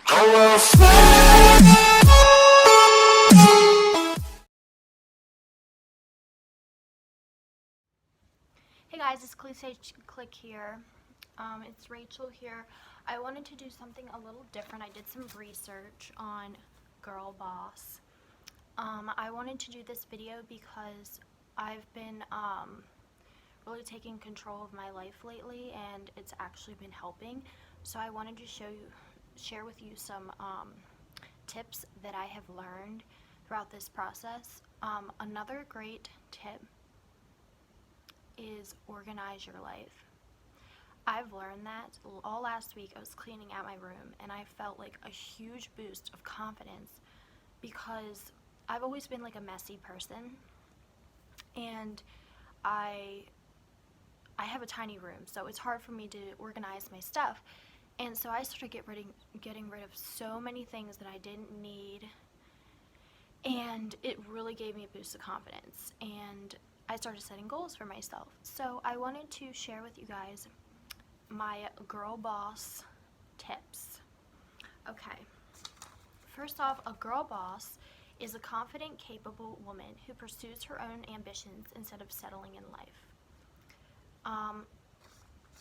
Hey guys, it's Cliche Click here. It's Rachel here. I wanted to do something a little different. I did some research on girl boss. I wanted to do this video because I've been really taking control of my life lately, and it's actually been helping. So I wanted to share with you some tips that I have learned throughout this process. Another great tip is organize your life. I've learned that all last week. I was cleaning out my room and I felt like a huge boost of confidence because I've always been like a messy person, and I have a tiny room, so it's hard for me to organize my stuff. And so I started getting rid of so many things that I didn't need, and it really gave me a boost of confidence, and I started setting goals for myself. So I wanted to share with you guys my girl boss tips. Okay, first off, a girl boss is a confident, capable woman who pursues her own ambitions instead of settling in life.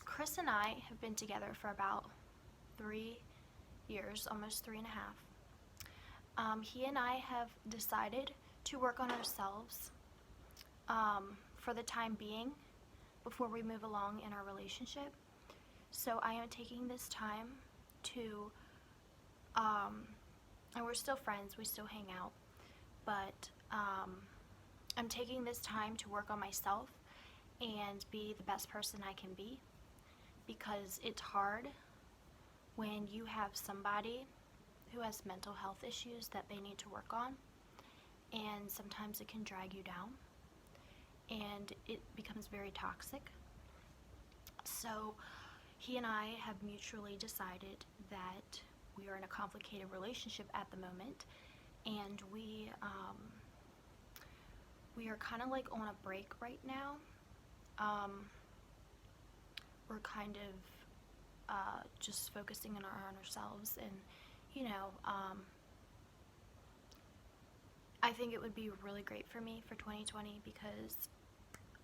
Chris and I have been together for about 3 years, almost 3.5. He and I have decided to work on ourselves for the time being before we move along in our relationship. So I am taking this time to, and we're still friends, we still hang out, but I'm taking this time to work on myself and be the best person I can be, because it's hard when you have somebody who has mental health issues that they need to work on, and sometimes it can drag you down and it becomes very toxic. So he and I have mutually decided that we are in a complicated relationship at the moment, and we are kind of like on a break right now. We're kind of just focusing on ourselves, and I think it would be really great for me for 2020 because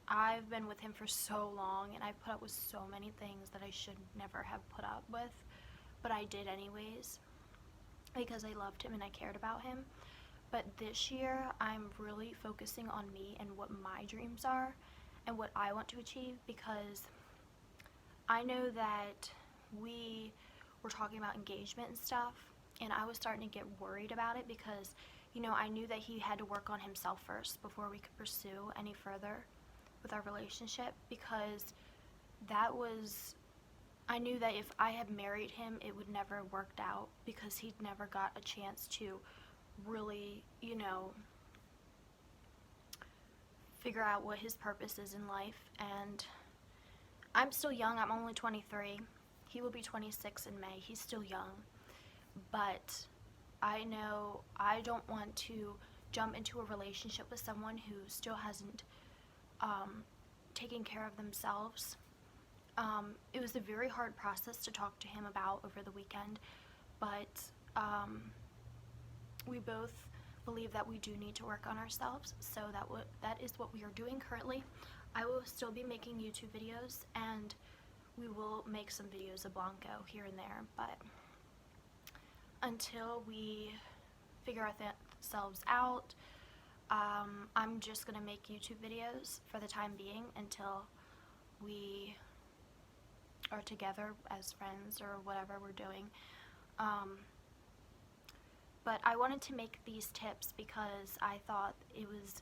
I've been with him for so long, and I've put up with so many things that I should never have put up with, but I did anyways because I loved him and I cared about him. But this year I'm really focusing on me and what my dreams are and what I want to achieve, because I know that we were talking about engagement and stuff, and I was starting to get worried about it because I knew that he had to work on himself first before we could pursue any further with our relationship, because I knew that if I had married him, it would never have worked out because he'd never got a chance to really, figure out what his purpose is in life. And I'm still young. I'm only 23. He will be 26 in May. He's still young. But I know I don't want to jump into a relationship with someone who still hasn't taken care of themselves. It was a very hard process to talk to him about over the weekend, but we both believe that we do need to work on ourselves, so that is what we are doing currently. I will still be making YouTube videos, and we will make some videos of Blanco here and there, but until we figure ourselves out, I'm just going to make YouTube videos for the time being until we are together as friends or whatever we're doing. But I wanted to make these tips because I thought it was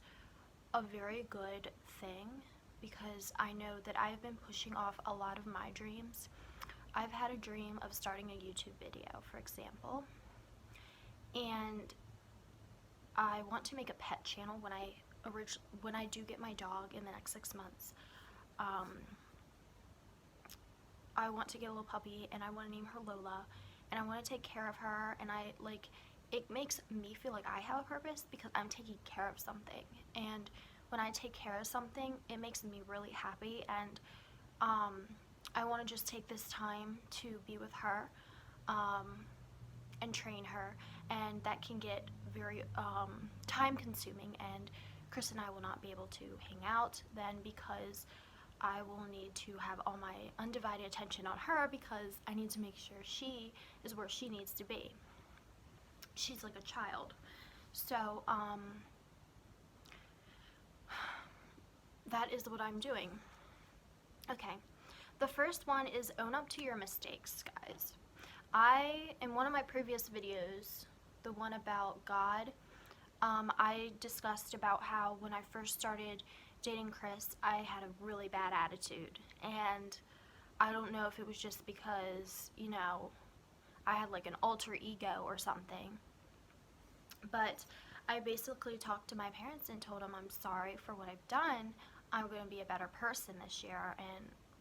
a very good thing, because I know that I've been pushing off a lot of my dreams. I've had a dream of starting a YouTube video, for example, and I want to make a pet channel when I do get my dog in the next 6 months. I want to get a little puppy, and I want to name her Lola, and I want to take care of her, and it makes me feel like I have a purpose because I'm taking care of something, and when I take care of something, it makes me really happy, and I want to just take this time to be with her, and and train her, and that can get very time consuming, and Chris and I will not be able to hang out then because I will need to have all my undivided attention on her because I need to make sure she is where she needs to be. She's like a child. So, that is what I'm doing. Okay, the first one is own up to your mistakes, guys. In one of my previous videos, the one about God, I discussed about how when I first started dating Chris, I had a really bad attitude, and I don't know if it was just because, you know, I had like an alter ego or something, but I basically talked to my parents and told them I'm sorry for what I've done. I'm going to be a better person this year,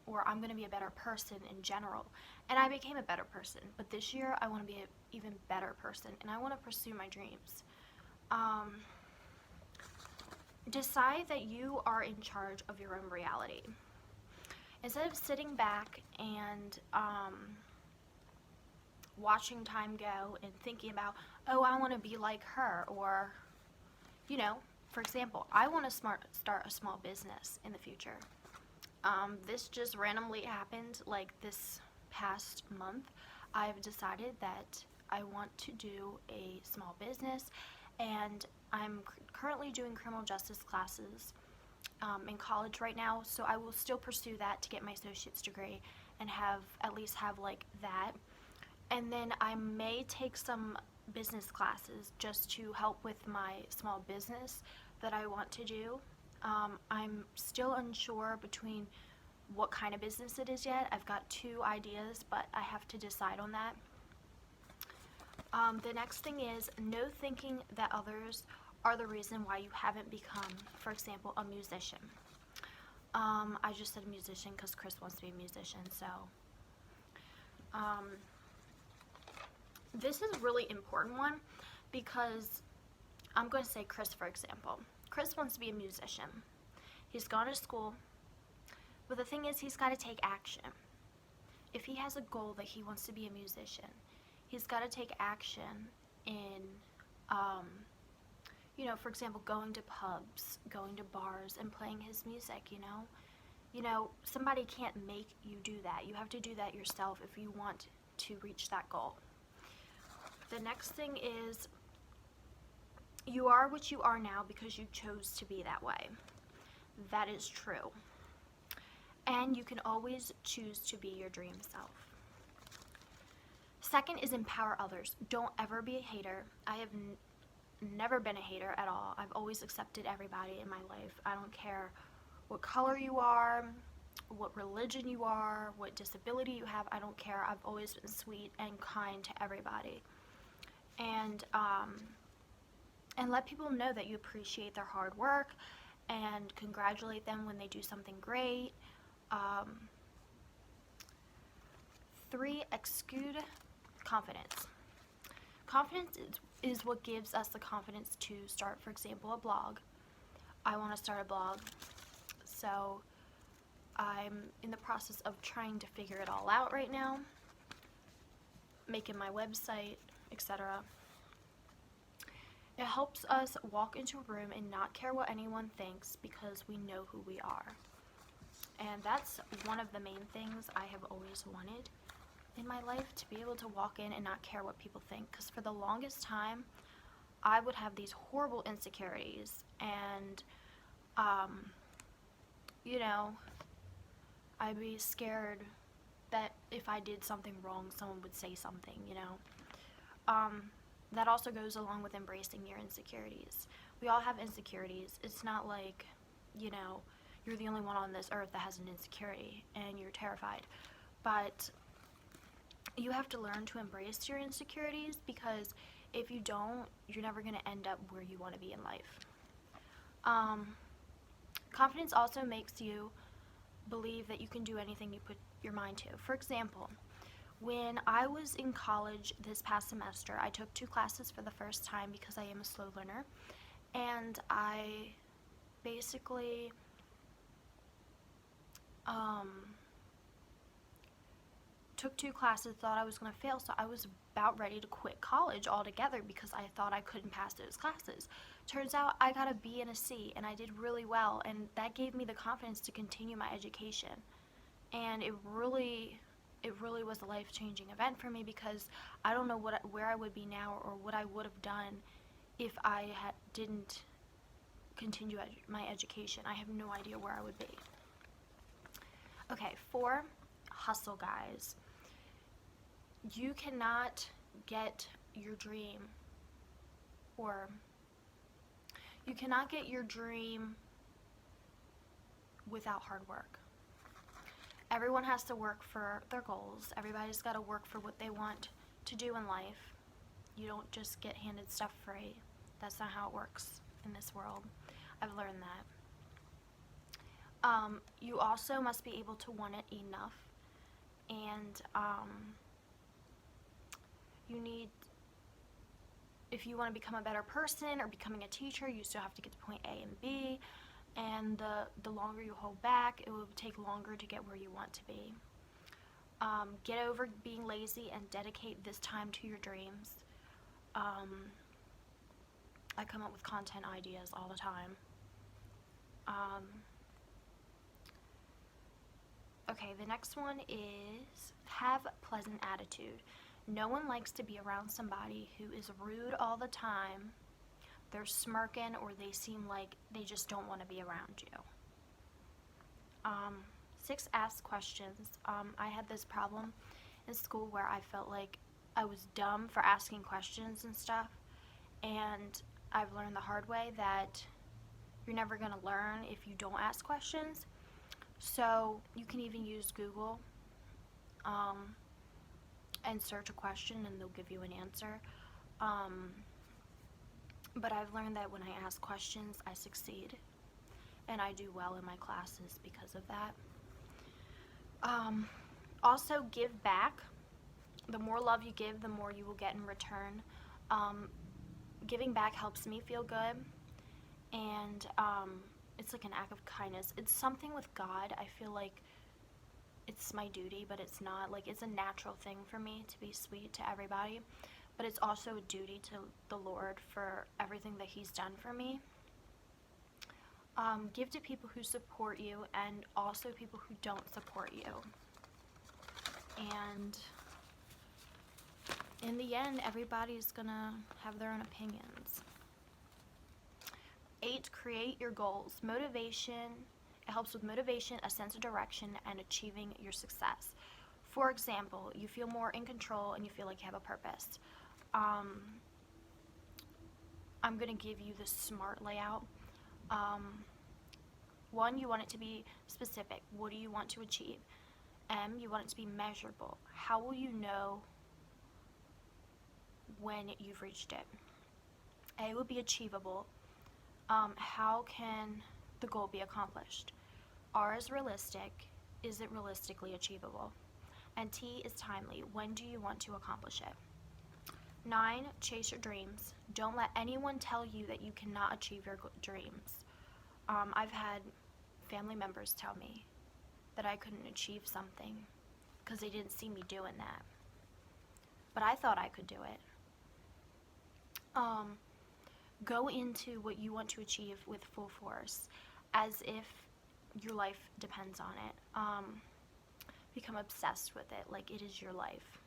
or I'm going to be a better person in general. And I became a better person, but this year I want to be an even better person, and I want to pursue my dreams. Decide that you are in charge of your own reality. Instead of sitting back and watching time go and thinking about, oh, I want to be like her, or, you know, for example, I want to start a small business in the future. This just randomly happened like this past month. I've decided that I want to do a small business, and I'm currently doing criminal justice classes in college right now, so I will still pursue that to get my associate's degree and at least have like that. And then I may take some business classes just to help with my small business that I want to do. I'm still unsure between what kind of business it is yet. I've got 2 ideas, but I have to decide on that. The next thing is no thinking that others are the reason why you haven't become, for example, a musician. I just said musician because Chris wants to be a musician, so this is a really important one because I'm going to say Chris, for example. Chris wants to be a musician. He's gone to school, but the thing is he's got to take action. If he has a goal that he wants to be a musician, he's got to take action in, you know, for example, going to pubs, going to bars, and playing his music, you know? You know, somebody can't make you do that. You have to do that yourself if you want to reach that goal. The next thing is you are what you are now because you chose to be that way. That is true. And you can always choose to be your dream self. Second is empower others. Don't ever be a hater. I have never been a hater at all. I've always accepted everybody in my life. I don't care what color you are, what religion you are, what disability you have. I don't care. I've always been sweet and kind to everybody. And let people know that you appreciate their hard work and congratulate them when they do something great. 3, exude confidence. Confidence is what gives us the confidence to start, for example, a blog. I want to start a blog, so I'm in the process of trying to figure it all out right now, making my website, etc. It helps us walk into a room and not care what anyone thinks because we know who we are. And that's one of the main things I have always wanted in my life, to be able to walk in and not care what people think. Because for the longest time, I would have these horrible insecurities, and, you know, I'd be scared that if I did something wrong, someone would say something, you know. That also goes along with embracing your insecurities. We all have insecurities. It's not like, you know, you're the only one on this earth that has an insecurity and you're terrified. But you have to learn to embrace your insecurities, because if you don't, you're never going to end up where you want to be in life. Confidence also makes you believe that you can do anything you put your mind to. For example, when I was in college this past semester, I took 2 classes for the first time because I am a slow learner, and I basically took 2 classes, thought I was going to fail, so I was about ready to quit college altogether because I thought I couldn't pass those classes. Turns out I got a B and a C, and I did really well, and that gave me the confidence to continue my education. And it really was a life-changing event for me, because I don't know where I would be now or what I would have done if I didn't continue my education. I have no idea where I would be. Okay, 4, hustle, guys. You cannot get your dream, or you cannot get your dream without hard work. Everyone has to work for their goals. Everybody's got to work for what they want to do in life. You don't just get handed stuff free. That's not how it works in this world. I've learned that. You also must be able to want it enough. And you need, if you want to become a better person or becoming a teacher, you still have to get to point A and B. And the longer you hold back, it will take longer to get where you want to be. Get over being lazy and dedicate this time to your dreams. I come up with content ideas all the time. Okay, the next one is have a pleasant attitude. No one likes to be around somebody who is rude all the time. They're smirking, or they seem like they just don't want to be around you. 6, ask questions. I had this problem in school where I felt like I was dumb for asking questions and stuff, and I've learned the hard way that you're never going to learn if you don't ask questions. So you can even use Google and search a question, and they'll give you an answer. But I've learned that when I ask questions, I succeed, and I do well in my classes because of that. Also, give back. The more love you give, the more you will get in return. Giving back helps me feel good, and it's like an act of kindness. It's something with God. I feel like it's my duty, but it's not. Like, it's a natural thing for me to be sweet to everybody, but it's also a duty to the Lord for everything that He's done for me. Give to people who support you, and also people who don't support you. And in the end, everybody's gonna have their own opinions. 8, create your goals. Motivation. It helps with motivation, a sense of direction, and achieving your success. For example, you feel more in control and you feel like you have a purpose. I'm going to give you the SMART layout. 1, you want it to be specific. What do you want to achieve? M, you want it to be measurable. How will you know when you've reached it? A would be achievable. How can the goal be accomplished? R is realistic. Is it realistically achievable? And T is timely. When do you want to accomplish it? 9, chase your dreams. Don't let anyone tell you that you cannot achieve your dreams. I've had family members tell me that I couldn't achieve something because they didn't see me doing that. But I thought I could do it. Go into what you want to achieve with full force, as if your life depends on it. Become obsessed with it like it is your life.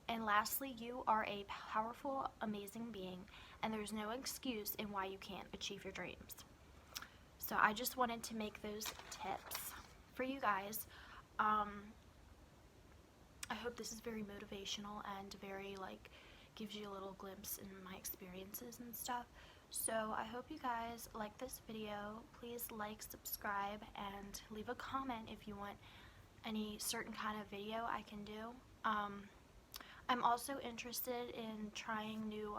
And lastly, you are a powerful, amazing being, and there's no excuse in why you can't achieve your dreams. So I just wanted to make those tips for you guys. I hope this is very motivational and very, gives you a little glimpse in my experiences and stuff. So I hope you guys like this video. Please like, subscribe, and leave a comment if you want any certain kind of video I can do. I'm also interested in trying new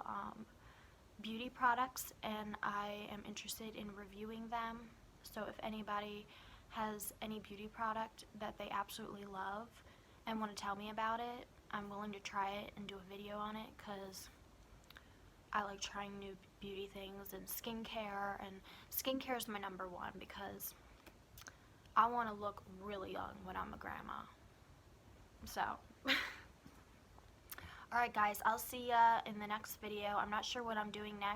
beauty products, and I am interested in reviewing them. So if anybody has any beauty product that they absolutely love and want to tell me about it, I'm willing to try it and do a video on it, because I like trying new beauty things and skincare, and skincare is my number 1 because I want to look really young when I'm a grandma. So, alright guys, I'll see ya in the next video. I'm not sure what I'm doing next.